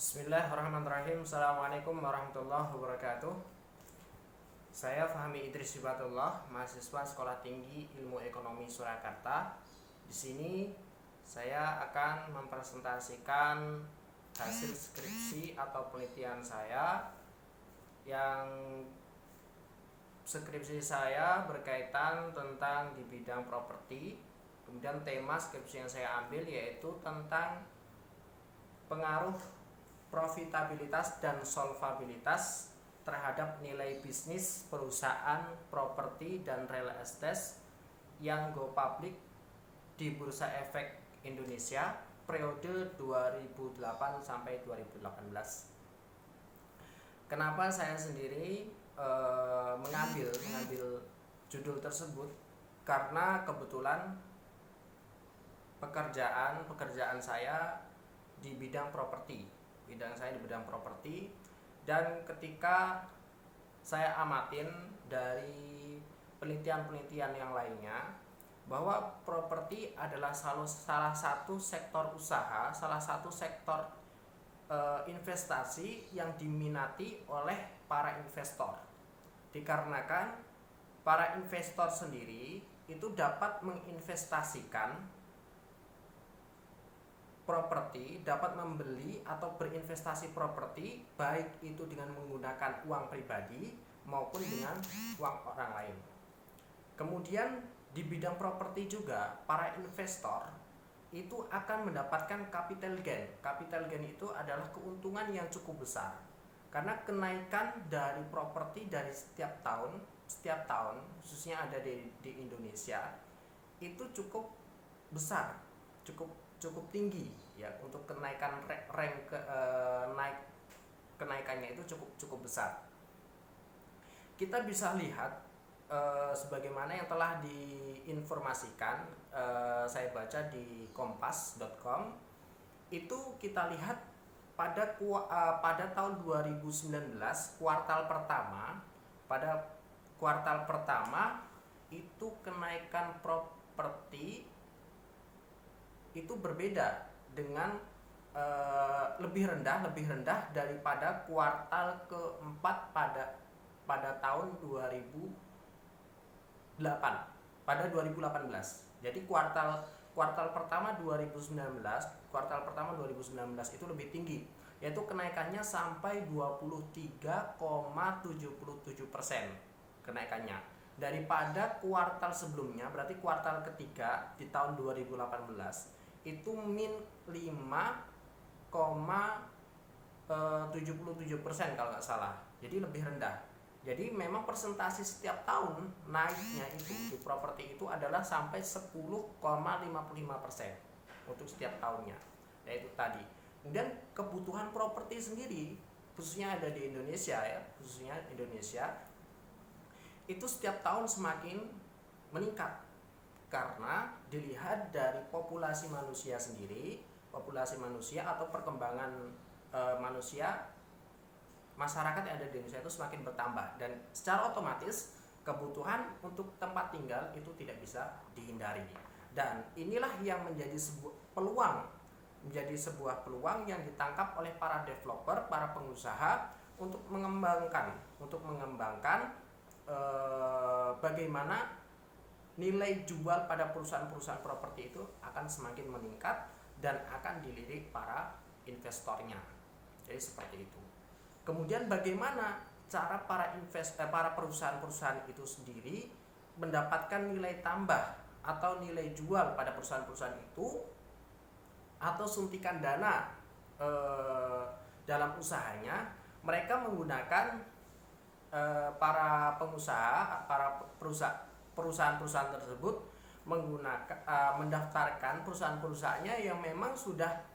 Bismillahirrahmanirrahim. Assalamualaikum warahmatullahi wabarakatuh. Saya Fahmi Idris Hibatullah, mahasiswa Sekolah Tinggi Ilmu Ekonomi Surakarta. Di sini saya akan mempresentasikan hasil skripsi atau penelitian saya. Yang skripsi saya berkaitan tentang di bidang properti. Kemudian tema skripsi yang saya ambil yaitu tentang pengaruh profitabilitas dan solvabilitas terhadap nilai bisnis perusahaan properti dan real estate yang go public di Bursa Efek Indonesia periode 2008 sampai 2018. Kenapa saya sendiri mengambil judul tersebut? Karena kebetulan pekerjaan saya di bidang properti. Dan ketika saya amatin dari penelitian-penelitian yang lainnya bahwa properti adalah salah satu sektor usaha, salah satu sektor investasi yang diminati oleh para investor. Dikarenakan para investor sendiri itu dapat menginvestasikan properti, dapat membeli atau berinvestasi properti baik itu dengan menggunakan uang pribadi maupun dengan uang orang lain. Kemudian di bidang properti juga para investor itu akan mendapatkan capital gain. Capital gain itu adalah keuntungan yang cukup besar karena kenaikan dari properti dari setiap tahun khususnya ada di Indonesia itu cukup besar, cukup tinggi ya, untuk kenaikan kenaikannya itu cukup besar. Kita bisa lihat sebagaimana yang telah diinformasikan, saya baca di kompas.com, itu kita lihat pada tahun 2019 kuartal pertama itu kenaikan properti itu berbeda dengan lebih rendah daripada kuartal keempat pada tahun 2018. Jadi kuartal pertama 2019 itu lebih tinggi, yaitu kenaikannya sampai 23,77% kenaikannya daripada kuartal sebelumnya. Berarti kuartal ketiga di tahun 2018 itu min 5,77% kalau nggak salah, jadi lebih rendah. Jadi memang persentase setiap tahun naiknya itu di properti itu adalah sampai 10,55% untuk setiap tahunnya, yaitu tadi. Kemudian kebutuhan properti sendiri khususnya ada di Indonesia ya, itu setiap tahun semakin meningkat karena dilihat dari populasi manusia atau perkembangan masyarakat yang ada di Indonesia itu semakin bertambah, dan secara otomatis kebutuhan untuk tempat tinggal itu tidak bisa dihindari. Dan inilah yang menjadi sebuah peluang yang ditangkap oleh para developer, para pengusaha untuk mengembangkan bagaimana nilai jual pada perusahaan-perusahaan properti itu akan semakin meningkat dan akan dilirik para investornya. Jadi seperti itu. Kemudian bagaimana cara para perusahaan-perusahaan itu sendiri mendapatkan nilai tambah atau nilai jual pada perusahaan-perusahaan itu atau suntikan dana dalam usahanya. Mereka menggunakan para perusahaan-perusahaan tersebut mendaftarkan perusahaan-perusahaannya yang memang sudah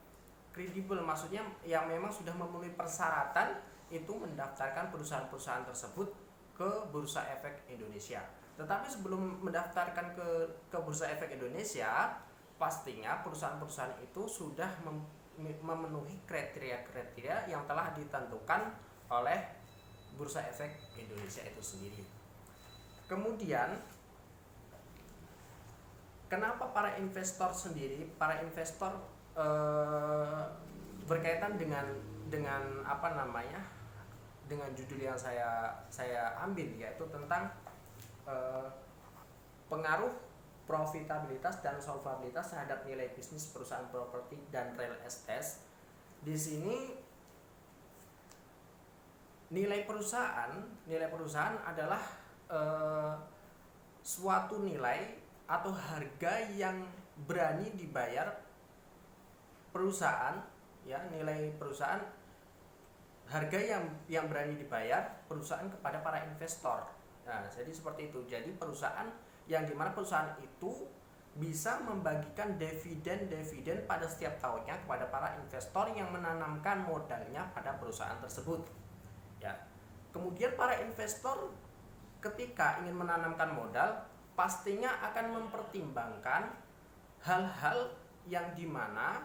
kredibel, maksudnya yang memang sudah memenuhi persyaratan itu mendaftarkan perusahaan-perusahaan tersebut ke Bursa Efek Indonesia. Tetapi sebelum mendaftarkan ke Bursa Efek Indonesia, pastinya perusahaan-perusahaan itu sudah memenuhi kriteria-kriteria yang telah ditentukan oleh Bursa Efek Indonesia itu sendiri. Kemudian kenapa para investor berkaitan dengan apa namanya, dengan judul yang saya ambil, yaitu tentang pengaruh profitabilitas dan solvabilitas terhadap nilai bisnis perusahaan properti dan real estate. Di sini nilai perusahaan adalah suatu nilai atau harga yang berani dibayar perusahaan, ya, nilai perusahaan, harga yang berani dibayar perusahaan kepada para investor. Nah, jadi seperti itu. Jadi perusahaan yang dimana perusahaan itu bisa membagikan dividen pada setiap tahunnya kepada para investor yang menanamkan modalnya pada perusahaan tersebut. Ya. Kemudian para investor ketika ingin menanamkan modal pastinya akan mempertimbangkan hal-hal yang dimana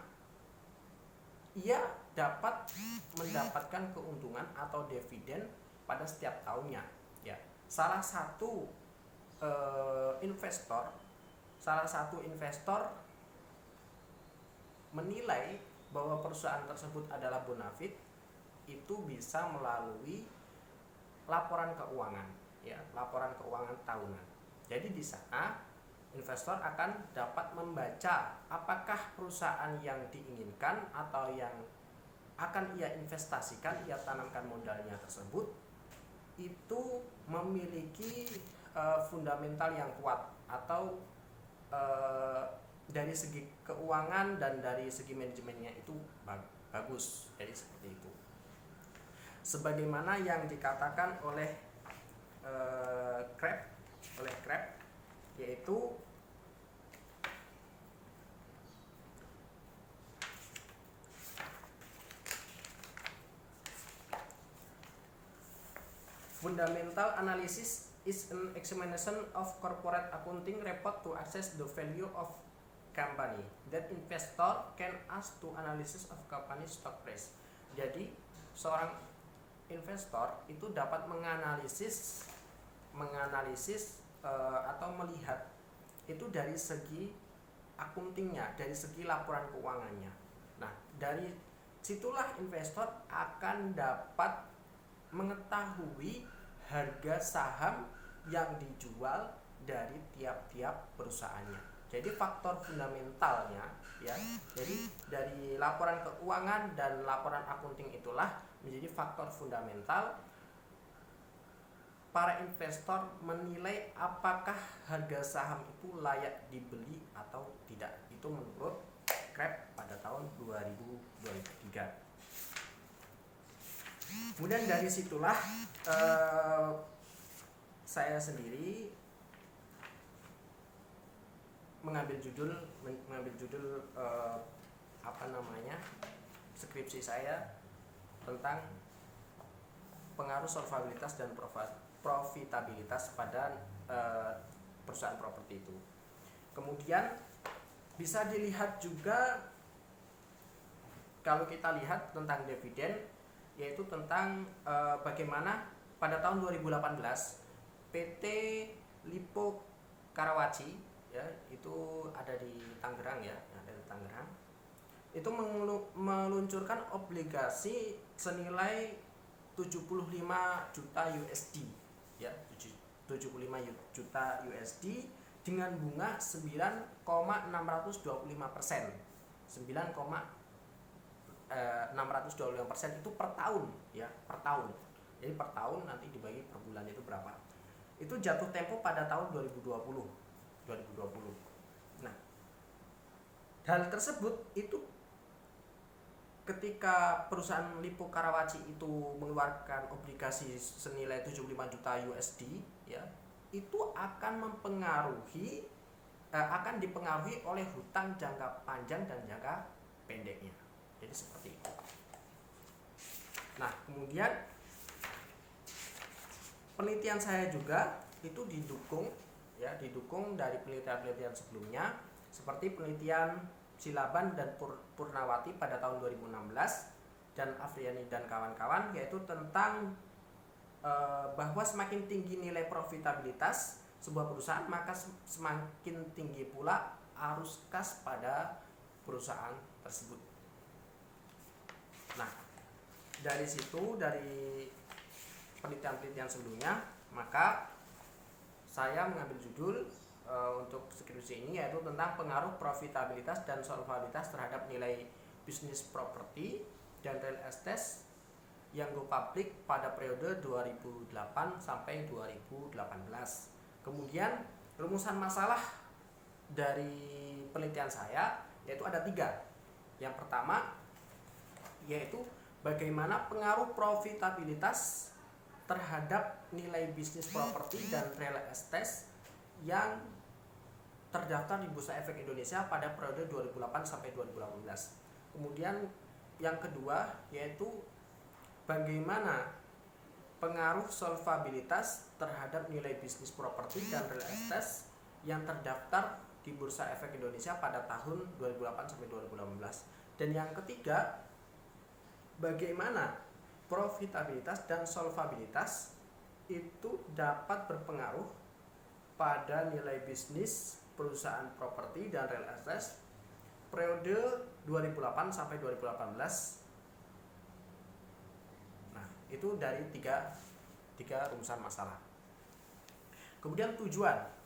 ia dapat mendapatkan keuntungan atau dividen pada setiap tahunnya. Ya. Salah satu investor menilai bahwa perusahaan tersebut adalah bonafit itu bisa melalui laporan keuangan, ya, laporan keuangan tahunan. Jadi di sana investor akan dapat membaca apakah perusahaan yang diinginkan atau yang akan ia investasikan, ia tanamkan modalnya tersebut itu memiliki fundamental yang kuat atau dari segi keuangan dan dari segi manajemennya itu bagus. Jadi seperti itu. Sebagaimana yang dikatakan oleh Krab, yaitu fundamental analysis is an examination of corporate accounting report to assess the value of company that investor can ask to analysis of company stock price. Jadi seorang investor itu dapat menganalisis atau melihat itu dari segi akuntingnya, dari segi laporan keuangannya. Nah, dari situlah investor akan dapat mengetahui harga saham yang dijual dari tiap-tiap perusahaannya. Jadi faktor fundamentalnya, ya, jadi dari laporan keuangan dan laporan akunting itulah menjadi faktor fundamental para investor menilai apakah harga saham itu layak dibeli atau tidak. Itu menurut Krab pada tahun 2023. Kemudian dari situlah saya sendiri mengambil judul skripsi saya tentang pengaruh solvabilitas dan profitabilitas pada perusahaan properti itu. Kemudian bisa dilihat juga kalau kita lihat tentang dividen, yaitu tentang bagaimana pada tahun 2018 PT Lippo Karawaci, ya, itu ada di Tangerang, ya, ada di Tangerang, itu meluncurkan obligasi senilai 75 juta USD, ya, 75 juta USD dengan bunga 9,625%. 9,625% itu per tahun, ya, per tahun. Jadi per tahun nanti dibagi per bulan itu berapa. Itu jatuh tempo pada tahun 2020. Nah, hal tersebut itu ketika perusahaan Lippo Karawaci itu mengeluarkan obligasi senilai 75 juta USD, ya, itu akan dipengaruhi oleh hutang jangka panjang dan jangka pendeknya. Jadi seperti itu. Nah, kemudian penelitian saya juga itu didukung dari penelitian sebelumnya, seperti penelitian Silaban dan Purnawati pada tahun 2016 dan Afriani dan kawan-kawan, yaitu tentang bahwa semakin tinggi nilai profitabilitas sebuah perusahaan, maka semakin tinggi pula arus kas pada perusahaan tersebut. dari situ, dari penelitian-penelitian sebelumnya, maka saya mengambil judul untuk skripsi ini yaitu tentang pengaruh profitabilitas dan solvabilitas terhadap nilai bisnis properti dan real estate yang go public pada periode 2008 sampai 2018. Kemudian rumusan masalah dari penelitian saya yaitu ada 3. Yang pertama yaitu bagaimana pengaruh profitabilitas terhadap nilai bisnis properti dan real estate yang terdaftar di Bursa Efek Indonesia pada periode 2008 sampai 2018. Kemudian yang kedua yaitu bagaimana pengaruh solvabilitas terhadap nilai bisnis properti dan real estate yang terdaftar di Bursa Efek Indonesia pada tahun 2008 sampai 2018. Dan yang ketiga, bagaimana profitabilitas dan solvabilitas itu dapat berpengaruh pada nilai bisnis perusahaan properti dan real estate periode 2008 sampai 2018. Nah, itu dari tiga rumusan masalah. Kemudian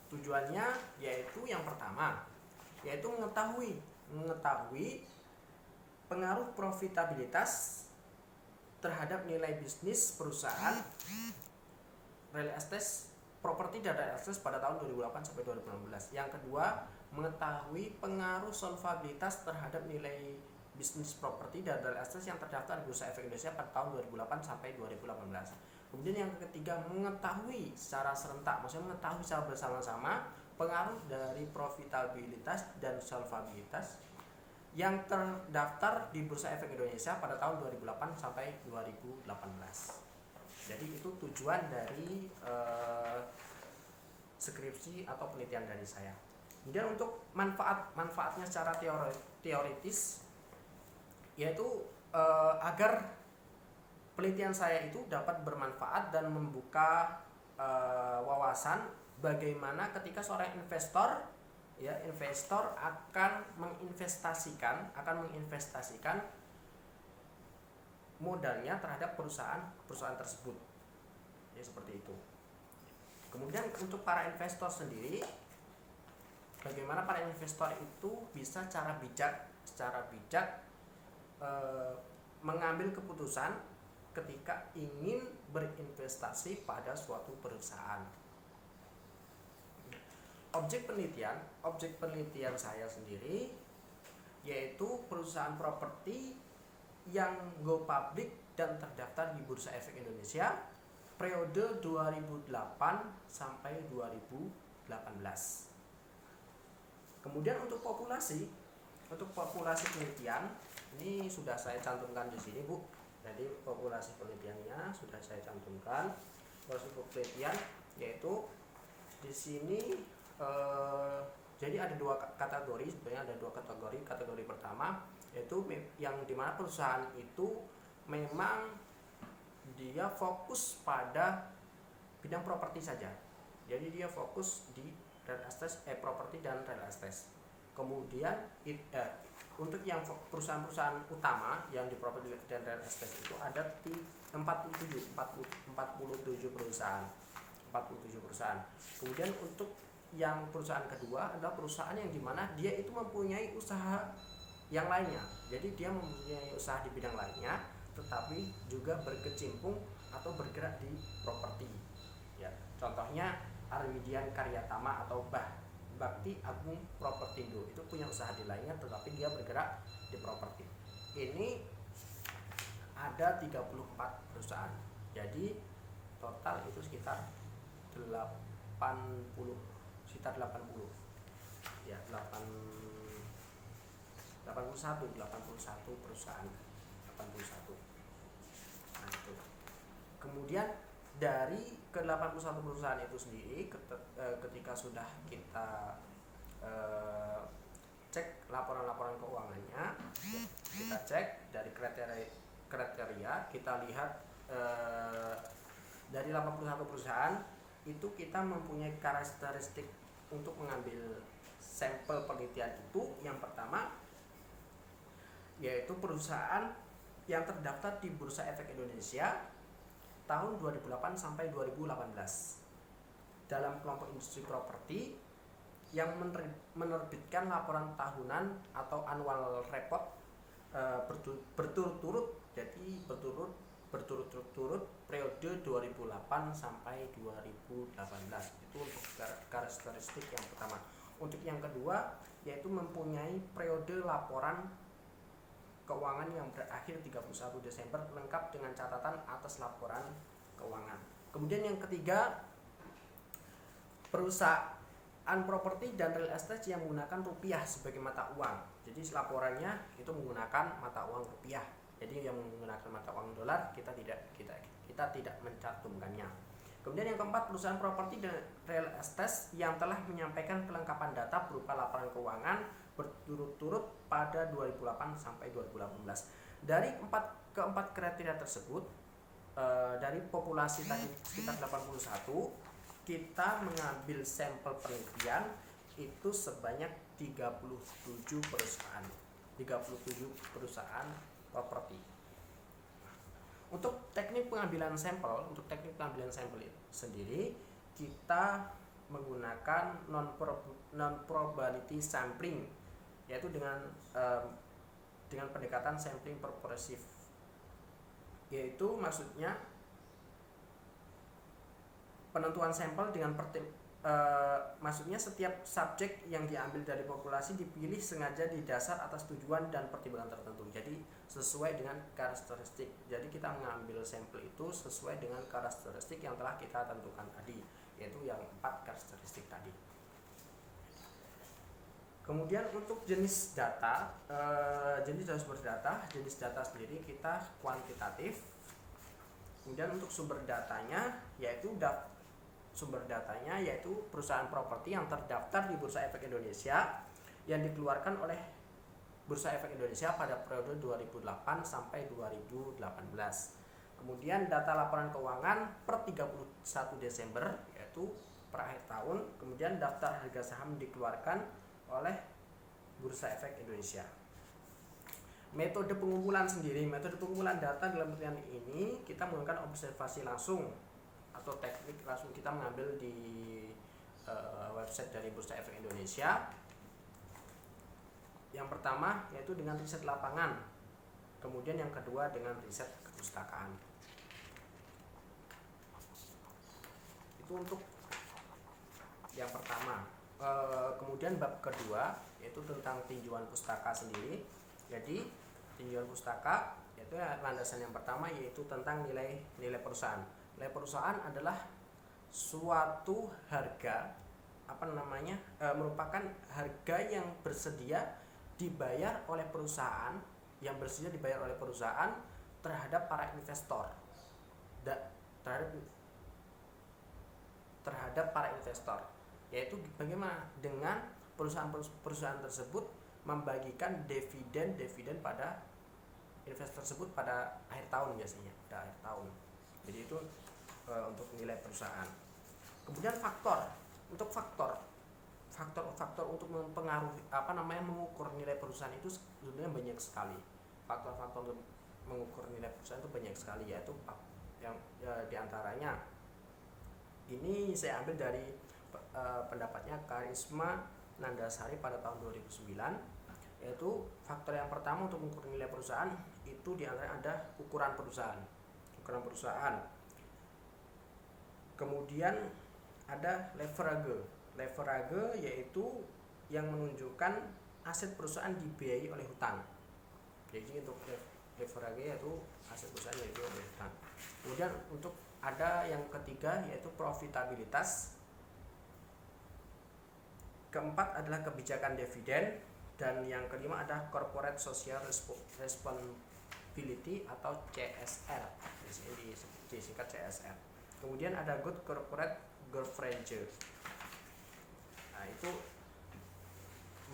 tujuannya yaitu yang pertama yaitu mengetahui pengaruh profitabilitas terhadap nilai bisnis perusahaan real estate properti dan real estate pada tahun 2008 sampai 2016. Yang kedua, mengetahui pengaruh solvabilitas terhadap nilai bisnis properti dan real estate yang terdaftar di Bursa Efek Indonesia pada tahun 2008 sampai 2018. Kemudian yang ketiga, mengetahui secara serentak, maksudnya mengetahui secara bersama-sama pengaruh dari profitabilitas dan solvabilitas yang terdaftar di Bursa Efek Indonesia pada tahun 2008 sampai 2018. Jadi itu tujuan dari skripsi atau penelitian dari saya. Kemudian untuk manfaatnya secara teoritis yaitu agar penelitian saya itu dapat bermanfaat dan membuka wawasan bagaimana ketika seorang investor akan menginvestasikan modalnya terhadap perusahaan tersebut. Ya, seperti itu. Kemudian untuk para investor sendiri, bagaimana para investor itu bisa secara bijak mengambil keputusan ketika ingin berinvestasi pada suatu perusahaan. Objek penelitian saya sendiri yaitu perusahaan properti yang go public dan terdaftar di Bursa Efek Indonesia periode 2008 sampai 2018. Kemudian untuk populasi penelitian ini sudah saya cantumkan di sini, Bu. Jadi populasi penelitiannya sudah saya cantumkan. Populasi penelitian yaitu di sini jadi ada 2 kategori, sebenarnya ada 2 kategori. Kategori pertama yaitu yang dimana perusahaan itu memang dia fokus pada bidang properti saja. Jadi dia fokus di real estate, properti dan real estate. Kemudian untuk yang perusahaan-perusahaan utama yang di properti dan real estate itu ada 47 perusahaan. Kemudian untuk yang perusahaan kedua adalah perusahaan yang dimana dia itu mempunyai usaha yang lainnya. Jadi dia mempunyai usaha di bidang lainnya, tetapi juga berkecimpung atau bergerak di properti. Ya, contohnya Armidian Karyatama atau Bakti Agung Propertindo itu punya usaha di lainnya, tetapi dia bergerak di properti. Ini ada 34 perusahaan. Jadi total itu sekitar 80 ya 81 perusahaan 81. Nah, itu. Kemudian dari ke-81 perusahaan itu sendiri ketika sudah kita cek laporan-laporan keuangannya, kita cek dari kriteria kita lihat dari 81 perusahaan itu kita mempunyai karakteristik untuk mengambil sampel penelitian itu. Yang pertama yaitu perusahaan yang terdaftar di Bursa Efek Indonesia tahun 2008 sampai 2018 dalam kelompok industri properti yang menerbitkan laporan tahunan atau annual report berturut-turut, jadi berturut-turut periode 2008 sampai 2018. Itu untuk karakteristik yang pertama. Untuk yang kedua yaitu mempunyai periode laporan keuangan yang berakhir 31 Desember lengkap dengan catatan atas laporan keuangan. Kemudian yang ketiga, perusahaan properti dan real estate yang menggunakan rupiah sebagai mata uang. Jadi laporannya itu menggunakan mata uang rupiah. Jadi yang menggunakan mata uang dolar kita tidak mencantumkannya. Kemudian yang keempat, perusahaan properti dan real estate yang telah menyampaikan kelengkapan data berupa laporan keuangan berturut-turut pada 2008 sampai 2018. Dari keempat kriteria tersebut, dari populasi tadi sekitar 81, kita mengambil sampel penelitian itu sebanyak 37 perusahaan properti. Untuk teknik pengambilan sampel sendiri kita menggunakan non probability sampling, yaitu dengan pendekatan sampling progresif, yaitu maksudnya penentuan sampel dengan maksudnya setiap subjek yang diambil dari populasi dipilih sengaja di dasar atas tujuan dan pertimbangan tertentu. Jadi sesuai dengan karakteristik. Jadi kita mengambil sampel itu sesuai dengan karakteristik yang telah kita tentukan tadi, yaitu yang 4 karakteristik tadi. Kemudian untuk jenis data, jenis data sendiri kita kuantitatif. Kemudian untuk sumber datanya yaitu perusahaan properti yang terdaftar di Bursa Efek Indonesia yang dikeluarkan oleh Bursa Efek Indonesia pada periode 2008 sampai 2018. Kemudian data laporan keuangan per 31 Desember yaitu per akhir tahun. Kemudian daftar harga saham dikeluarkan oleh Bursa Efek Indonesia. Metode pengumpulan data dalam penelitian ini kita menggunakan observasi langsung atau teknik langsung. Kita mengambil di website dari Bursa Efek Indonesia. Yang pertama yaitu dengan riset lapangan, kemudian yang kedua dengan riset kepustakaan. Itu untuk yang pertama. Kemudian bab kedua yaitu tentang tinjauan pustaka sendiri. Jadi tinjauan pustaka yaitu landasan yang pertama yaitu tentang nilai perusahaan. Nilai perusahaan adalah suatu harga merupakan harga yang bersedia dibayar oleh perusahaan terhadap para investor, yaitu bagaimana dengan perusahaan tersebut membagikan dividen pada investor tersebut pada akhir tahun biasanya, pada akhir tahun. Jadi itu untuk nilai perusahaan. Kemudian faktor untuk mempengaruhi mengukur nilai perusahaan itu sebenarnya banyak sekali. Faktor-faktor untuk mengukur nilai perusahaan itu banyak sekali, yaitu yang diantaranya ini saya ambil dari pendapatnya Karisma Nandasari pada tahun 2009, yaitu faktor yang pertama untuk mengukur nilai perusahaan itu diantaranya ada ukuran perusahaan. Kemudian ada leverage yaitu yang menunjukkan aset perusahaan dibiayai oleh hutang. Jadi untuk leverage yaitu aset perusahaan dibiayai oleh hutang. Kemudian untuk ada yang ketiga yaitu profitabilitas. Keempat adalah kebijakan dividen, dan yang kelima ada corporate social responsibility atau CSR, disingkat CSR. Kemudian ada good corporate governance. Nah, itu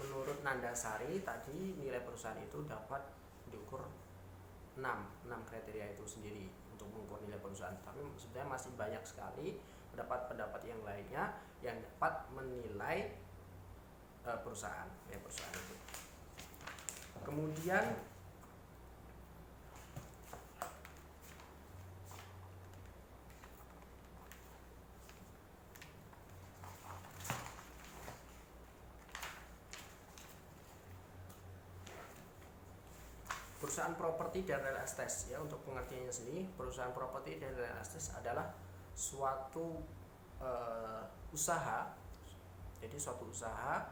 menurut Nandasari tadi nilai perusahaan itu dapat diukur 6 kriteria itu sendiri untuk mengukur nilai perusahaan. Tapi sebenarnya masih banyak sekali pendapat yang lainnya yang dapat menilai perusahaan itu. Kemudian perusahaan properti dan real estate ya, untuk pengertiannya sendiri, perusahaan properti dan real estate adalah suatu usaha, jadi suatu usaha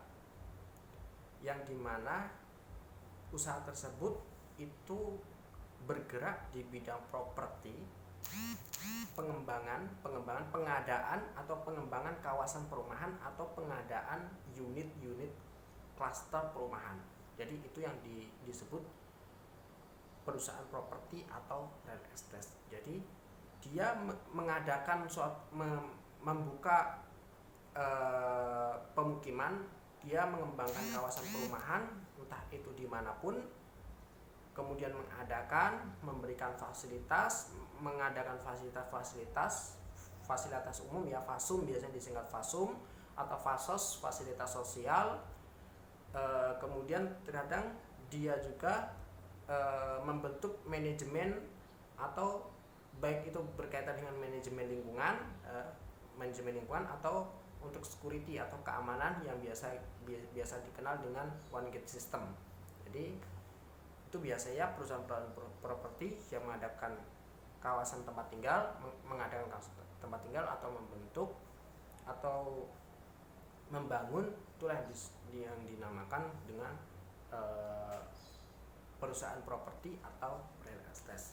yang dimana usaha tersebut itu bergerak di bidang properti, pengembangan, pengadaan atau pengembangan kawasan perumahan atau pengadaan unit-unit klaster perumahan. Jadi itu yang disebut perusahaan properti atau real estate. Jadi dia mengadakan membuka pemukiman, dia mengembangkan kawasan perumahan entah itu dimanapun, kemudian memberikan fasilitas, mengadakan fasilitas umum ya, FASUM biasanya disingkat FASUM, atau FASOS, fasilitas sosial. Kemudian terkadang dia juga membentuk manajemen, atau baik itu berkaitan dengan manajemen lingkungan atau untuk security atau keamanan yang biasa dikenal dengan one gate system. Jadi itu biasanya perusahaan properti yang mengadakan kawasan tempat tinggal, atau membentuk atau membangun, itulah yang dinamakan dengan perusahaan properti atau real estate.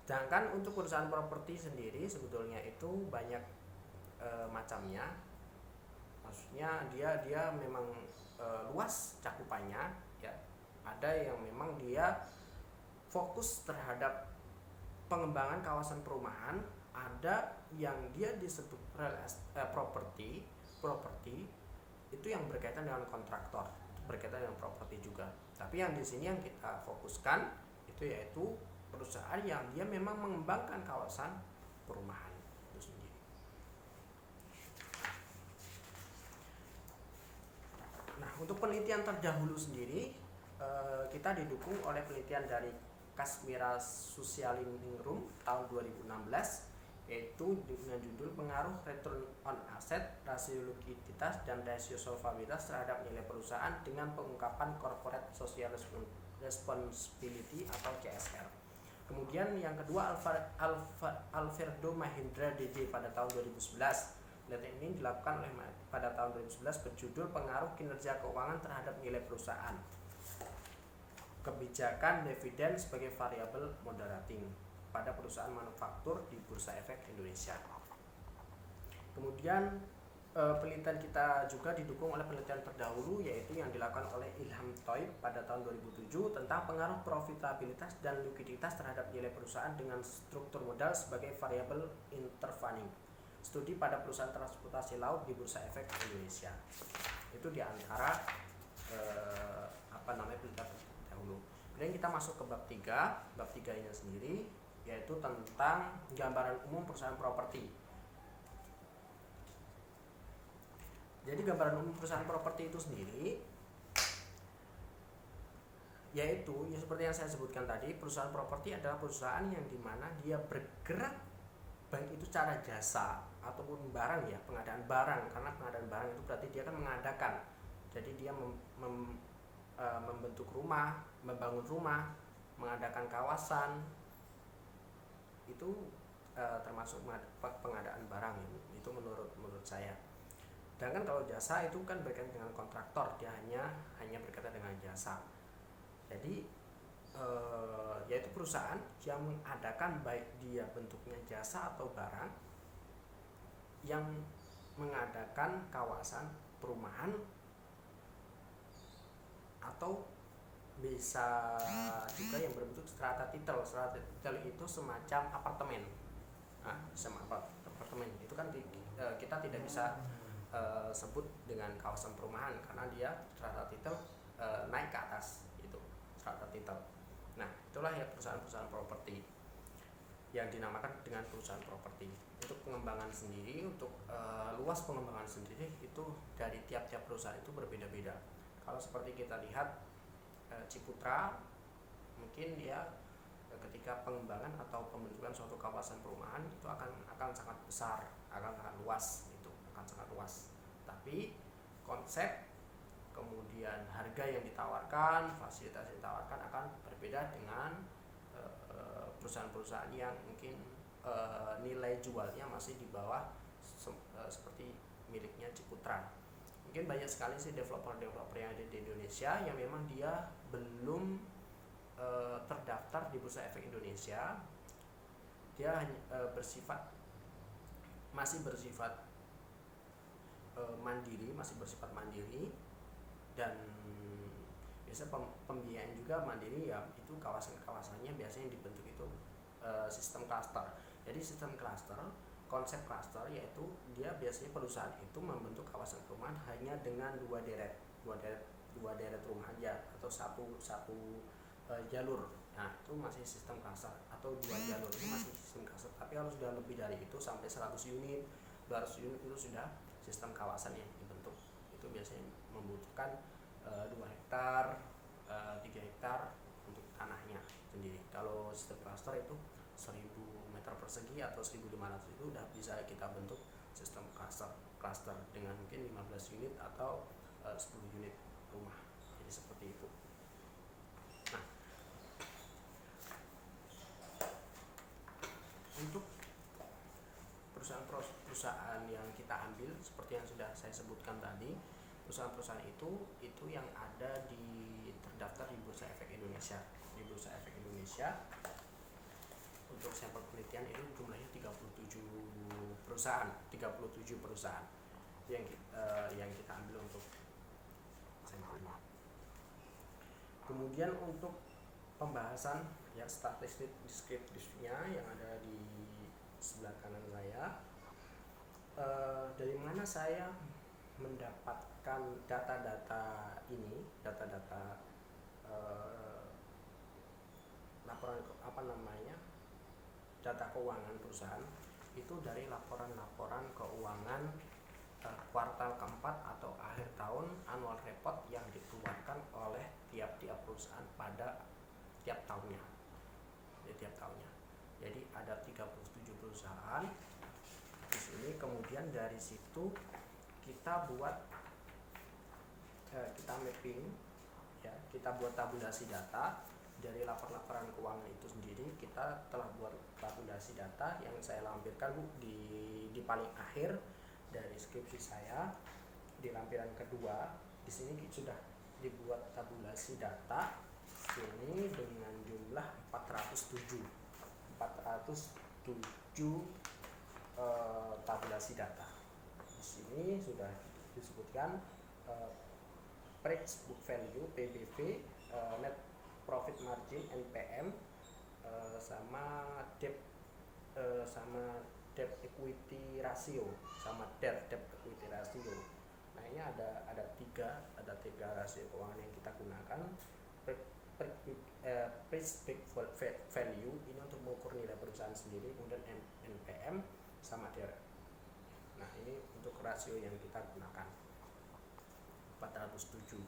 Sedangkan untuk perusahaan properti sendiri sebetulnya itu banyak macamnya. Maksudnya dia memang luas cakupannya ya. Ada yang memang dia fokus terhadap pengembangan kawasan perumahan, ada yang dia disebut properti itu yang berkaitan dengan kontraktor, berkaitan dengan properti juga. Tapi yang di sini yang kita fokuskan itu yaitu perusahaan yang dia memang mengembangkan kawasan perumahan itu sendiri. Nah, untuk penelitian terdahulu sendiri kita didukung oleh penelitian dari Kashmira Sociality Room tahun 2016, yaitu dengan judul pengaruh return on asset, rasio likuiditas, dan rasio solvabilitas terhadap nilai perusahaan dengan pengungkapan corporate social responsibility atau CSR. Kemudian yang kedua Alfredo Mahindra DD pada tahun 2011. Penelitian ini dilakukan pada tahun 2011 berjudul pengaruh kinerja keuangan terhadap nilai perusahaan, kebijakan dividen sebagai variabel moderating pada perusahaan manufaktur di Bursa Efek Indonesia. Kemudian penelitian kita juga didukung oleh penelitian terdahulu, yaitu yang dilakukan oleh Ilham Thoib pada tahun 2007 tentang pengaruh profitabilitas dan likuiditas terhadap nilai perusahaan dengan struktur modal sebagai variabel intervening, studi pada perusahaan transportasi laut di Bursa Efek Indonesia. Itu diantara penelitian terdahulu. Kemudian kita masuk ke bab 3. Bab 3 nya sendiri yaitu tentang gambaran umum perusahaan properti. Jadi gambaran umum perusahaan properti itu sendiri yaitu ya seperti yang saya sebutkan tadi, perusahaan properti adalah perusahaan yang dimana dia bergerak baik itu cara jasa ataupun barang ya, pengadaan barang, karena pengadaan barang itu berarti dia kan mengadakan. Jadi dia membentuk rumah, membangun rumah, mengadakan kawasan, itu termasuk pengadaan barang ya. Itu menurut saya. Sedangkan kalau jasa itu kan berkaitan dengan kontraktor, dia hanya berkaitan dengan jasa. Jadi yaitu perusahaan yang mengadakan baik dia bentuknya jasa atau barang, yang mengadakan kawasan perumahan, atau bisa juga yang berbentuk strata titel. Strata titel itu semacam apartemen. Nah, apartemen itu kan kita tidak bisa sebut dengan kawasan perumahan karena dia strata titel naik ke atas, itu strata titel. Nah, itulah ya perusahaan-perusahaan properti yang dinamakan dengan perusahaan properti. Untuk pengembangan sendiri, untuk luas pengembangan sendiri itu dari tiap-tiap perusahaan itu berbeda-beda. Kalau seperti kita lihat Ciputra, mungkin dia ketika pengembangan atau pembentukan suatu kawasan perumahan itu akan sangat besar, akan sangat luas, itu akan sangat luas. Tapi konsep kemudian harga yang ditawarkan, fasilitas yang ditawarkan akan berbeda dengan perusahaan-perusahaan yang mungkin nilai jualnya masih di bawah seperti miliknya Ciputra. Mungkin banyak sekali sih developer-developer yang ada di Indonesia yang memang dia belum terdaftar di Bursa Efek Indonesia. Dia masih bersifat mandiri, dan biasa pembiayaan juga mandiri ya. Itu kawasannya biasanya dibentuk itu sistem klaster. Jadi sistem klaster, konsep klaster yaitu dia biasanya perusahaan itu membentuk kawasan perumahan hanya dengan dua deret rumah aja, atau satu jalur. Nah, itu masih sistem klaster, atau dua jalur itu masih sistem klaster. Tapi kalau sudah lebih dari itu sampai 100 unit, 200 unit itu sudah sistem kawasan yang dibentuk. Itu biasanya membutuhkan 2 hektar, 3 hektar untuk tanahnya sendiri. Kalau sistem klaster itu 1000 meter persegi atau 1500 itu udah bisa kita bentuk sistem klaster dengan mungkin 15 unit atau 10 unit rumah. Jadi seperti itu. Nah, untuk perusahaan yang kita ambil seperti yang sudah saya sebutkan tadi, perusahaan-perusahaan itu yang ada terdaftar di Bursa Efek Indonesia. Di Bursa Efek Indonesia untuk sampel penelitian itu jumlahnya 37 perusahaan yang kita ambil untuk sampelnya. Kemudian untuk pembahasan ya statistik deskriptifnya yang ada di sebelah kanan saya, dari mana saya mendapatkan data-data ini, laporan data keuangan perusahaan itu dari laporan-laporan keuangan kuartal keempat atau akhir tahun, annual report yang dikeluarkan oleh tiap-tiap perusahaan pada tiap tahunnya. Jadi ada 37 perusahaan di sini. Kemudian dari situ kita buat kita mapping ya, kita buat tabulasi data dari laporan keuangan itu sendiri. Kita telah buat tabulasi data yang saya lampirkan di paling akhir dari skripsi saya, di lampiran kedua. Di sini sudah dibuat tabulasi data ini dengan jumlah 407 tabulasi data. Di sini sudah disebutkan price book value PBV, net profit margin NPM, sama debt equity ratio, sama debt equity ratio. Nah, ini ada tiga rasio keuangan yang kita gunakan. Price book value ini untuk mengukur nilai perusahaan sendiri, kemudian NPM sama debt. Nah, ini untuk rasio yang kita gunakan 407.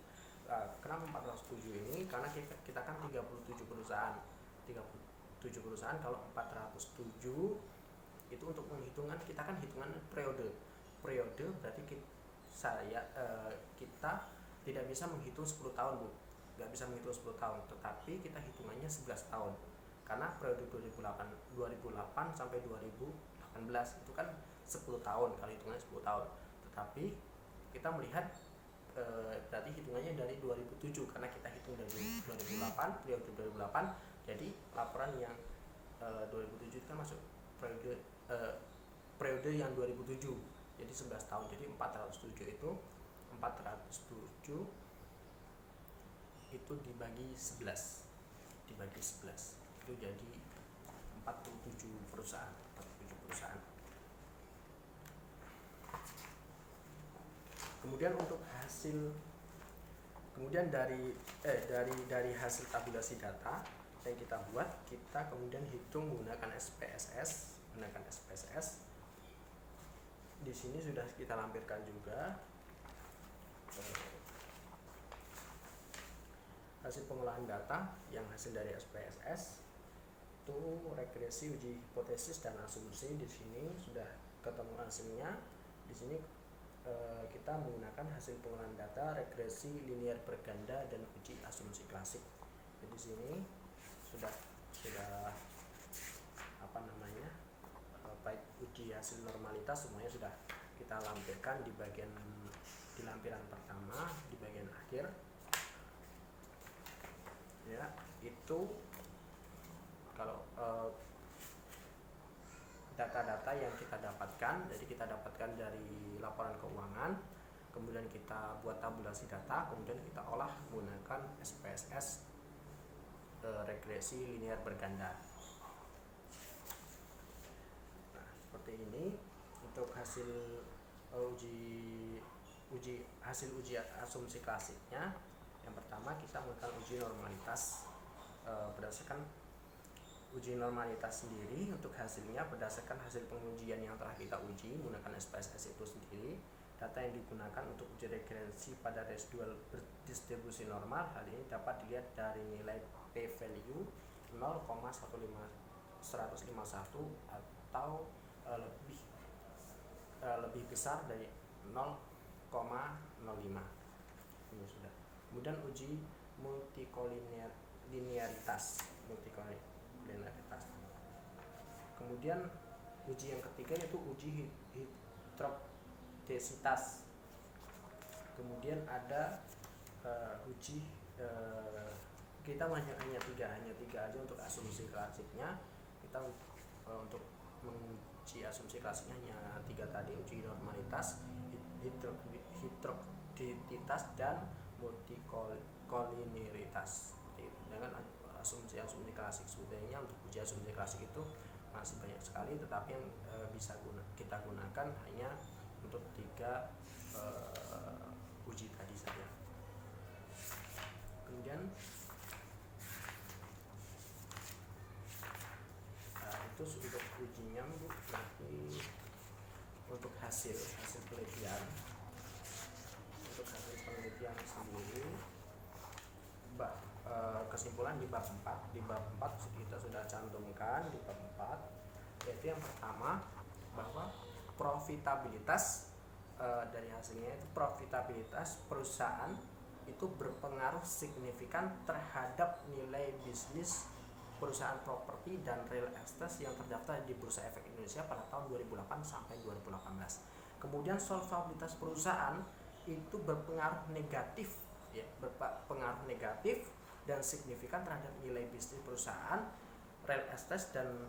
Kenapa 407 ini? Karena kita kan 37 perusahaan. Kalau 407 itu untuk penghitungan, kita kan hitungan periode berarti kita tidak bisa menghitung 10 tahun, Bu. Nggak bisa menghitung 10 tahun, tetapi kita hitungannya 11 tahun. Karena periode 2008 sampai 2018 itu kan 10 tahun, kalau hitungannya 10 tahun. Tetapi kita melihat berarti hitungannya dari 2007 karena kita hitung dari 2008, periode 2008. Jadi laporan yang 2007 kan masuk periode yang 2007. Jadi 11 tahun. Jadi 407 itu dibagi 11 itu jadi 47 perusahaan. Kemudian untuk dari hasil tabulasi data yang kita buat, kita kemudian hitung menggunakan SPSS. Di sini sudah kita lampirkan juga hasil pengolahan data yang hasil dari SPSS itu regresi, uji hipotesis dan asumsi. Di sini sudah ketemu hasilnya. Di sini kita menggunakan hasil pengolahan data, regresi linear berganda dan uji asumsi klasik. Jadi sini sudah apa namanya, baik uji hasil normalitas semuanya sudah kita lampirkan di lampiran pertama di bagian akhir. Ya, itu kalau data-data yang kita dapatkan, jadi kita dapatkan dari laporan keuangan, kemudian kita buat tabulasi data, kemudian kita olah menggunakan SPSS regresi linear berganda. Nah, seperti ini untuk hasil hasil uji asumsi klasiknya. Yang pertama kita melakukan uji normalitas berdasarkan uji normalitas sendiri. Untuk hasilnya berdasarkan hasil pengujian yang telah kita uji menggunakan SPSS itu sendiri, data yang digunakan untuk uji regresi pada residual berdistribusi normal hal ini dapat dilihat dari nilai p-value 0,151 atau lebih besar dari 0,05. Ini sudah. Kemudian uji multikolinearitas. Kemudian uji yang ketiga yaitu uji hidrodesitas. Kemudian ada uji kita hanya tiga aja untuk asumsi klasiknya. Kita untuk menguji asumsi klasiknya hanya 3 tadi, uji normalitas, hidrodesitas dan multikolinearitas. Dengan asumsi klasik sebetulnya untuk uji asumsi klasik itu masih banyak sekali, tetapi yang bisa kita gunakan hanya untuk 3 uji tadi saja. Kemudian itu untuk ujinya, Bu. Nanti untuk hasil penelitian, sendiri, kesimpulan di bab 4 kita sudah cantumkan di bab 4, yaitu yang pertama bahwa profitabilitas dari hasilnya itu profitabilitas perusahaan itu berpengaruh signifikan terhadap nilai bisnis perusahaan properti dan real estate yang terdaftar di Bursa Efek Indonesia pada tahun 2008 sampai 2018. Kemudian solvabilitas perusahaan itu berpengaruh negatif, dan signifikan terhadap nilai bisnis perusahaan real estate dan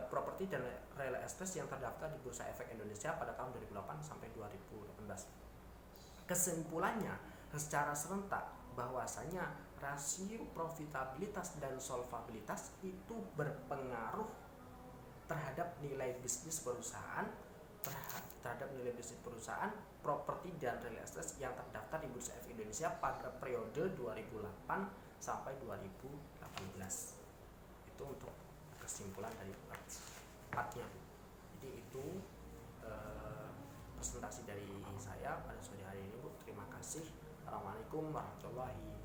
properti dan real estate yang terdaftar di Bursa Efek Indonesia pada tahun 2008 sampai 2018. Kesimpulannya secara serentak bahwasanya rasio profitabilitas dan solvabilitas itu berpengaruh terhadap nilai bisnis perusahaan, properti dan real estate yang terdaftar di Bursa Efek Indonesia pada periode 2008 sampai 2018. Itu untuk kesimpulan dari bab 4-nya. Jadi itu presentasi dari saya pada sore hari ini, Bu. Terima kasih. Assalamualaikum warahmatullahi wabarakatuh.